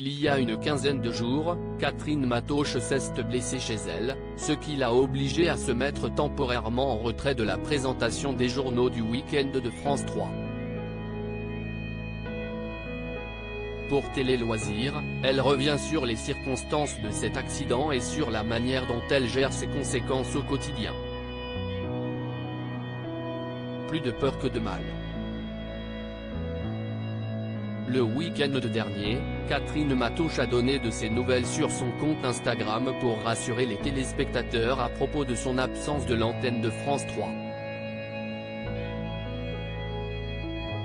Il y a une quinzaine de jours, Catherine Matoche s'est blessée chez elle, ce qui l'a obligée à se mettre temporairement en retrait de la présentation des journaux du week-end de France 3. Pour Télé Loisirs, elle revient sur les circonstances de cet accident et sur la manière dont elle gère ses conséquences au quotidien. Plus de peur que de mal. Le week-end dernier, Catherine Matoche a donné de ses nouvelles sur son compte Instagram pour rassurer les téléspectateurs à propos de son absence de l'antenne de France 3.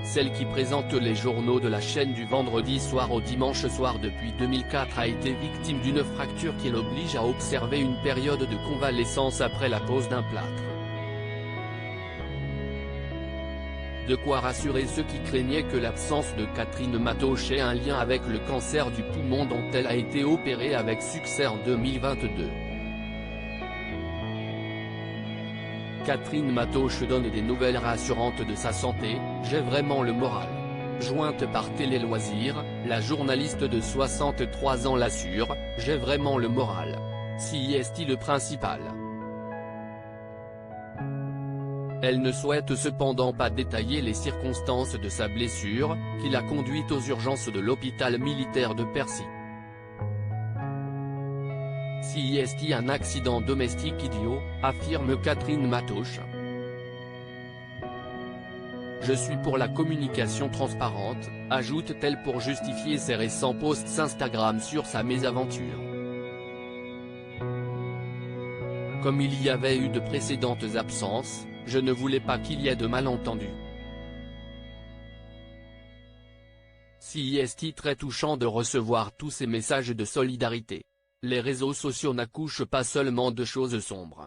Celle qui présente les journaux de la chaîne du vendredi soir au dimanche soir depuis 2004 a été victime d'une fracture qui l'oblige à observer une période de convalescence après la pose d'un plâtre. De quoi rassurer ceux qui craignaient que l'absence de Catherine Matoche ait un lien avec le cancer du poumon dont elle a été opérée avec succès en 2022. Catherine Matoche donne des nouvelles rassurantes de sa santé, « J'ai vraiment le moral ». Jointe par Télé Loisirs, la journaliste de 63 ans l'assure, « J'ai vraiment le moral. Si est le principal ». Elle ne souhaite cependant pas détailler les circonstances de sa blessure, qui l'a conduite aux urgences de l'hôpital militaire de Percy. Si est un accident domestique idiot, affirme Catherine Matoche. Je suis pour la communication transparente, ajoute-t-elle pour justifier ses récents posts Instagram sur sa mésaventure. Comme il y avait eu de précédentes absences, je ne voulais pas qu'il y ait de malentendus. Si est très touchant de recevoir tous ces messages de solidarité. Les réseaux sociaux n'accouchent pas seulement de choses sombres.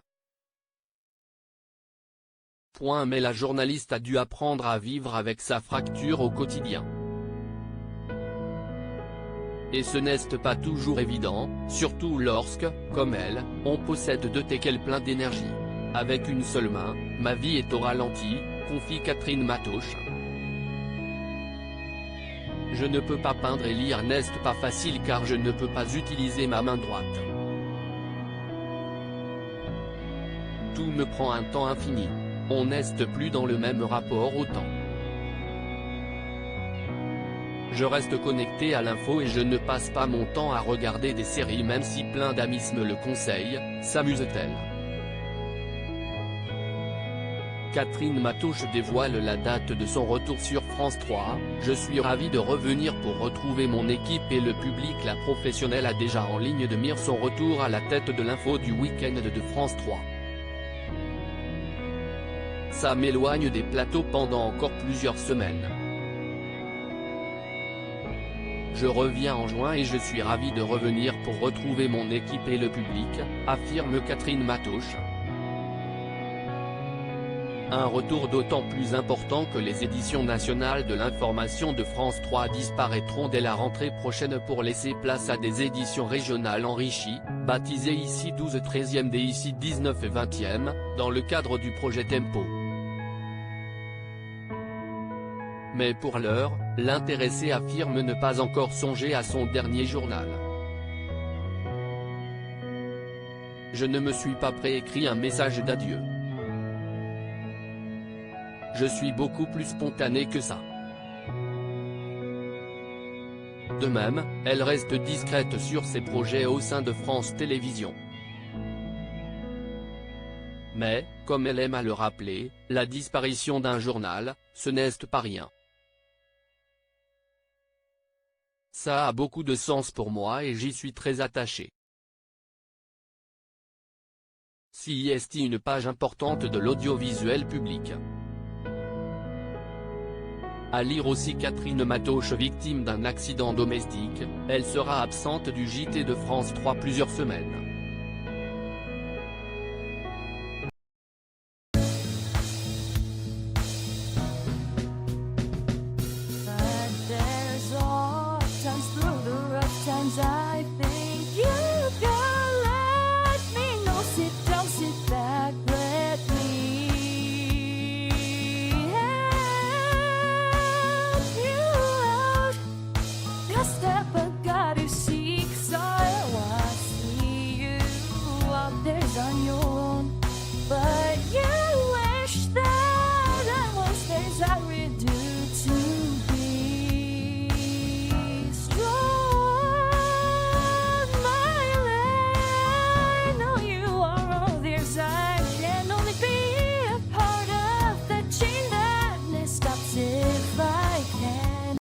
Mais la journaliste a dû apprendre à vivre avec sa fracture au quotidien. Et ce n'est pas toujours évident, surtout lorsque, comme elle, on possède de qu'elle plein d'énergie. Avec une seule main, ma vie est au ralenti, confie Catherine Matoche. Je ne peux pas peindre et lire n'est pas facile car je ne peux pas utiliser ma main droite. Tout me prend un temps infini. On n'est plus dans le même rapport au temps. Je reste connecté à l'info et je ne passe pas mon temps à regarder des séries même si plein d'amis me le conseillent, s'amuse-t-elle. Catherine Matoche dévoile la date de son retour sur France 3, « Je suis ravie de revenir pour retrouver mon équipe et le public ». La professionnelle a déjà en ligne de mire son retour à la tête de l'info du week-end de France 3. Ça m'éloigne des plateaux pendant encore plusieurs semaines. Je reviens en juin et je suis ravie de revenir pour retrouver mon équipe et le public, affirme Catherine Matoche. Un retour d'autant plus important que les éditions nationales de l'information de France 3 disparaîtront dès la rentrée prochaine pour laisser place à des éditions régionales enrichies, baptisées ici 12 13e et ici 19 et 20e, dans le cadre du projet Tempo. Mais pour l'heure, l'intéressé affirme ne pas encore songer à son dernier journal. Je ne me suis pas préécrit un message d'adieu. Je suis beaucoup plus spontanée que ça. De même, elle reste discrète sur ses projets au sein de France Télévisions. Mais, comme elle aime à le rappeler, la disparition d'un journal, ce n'est pas rien. Ça a beaucoup de sens pour moi et j'y suis très attachée. Si est une page importante de l'audiovisuel public. À lire aussi Catherine Matoche victime d'un accident domestique, elle sera absente du JT de France 3 plusieurs semaines.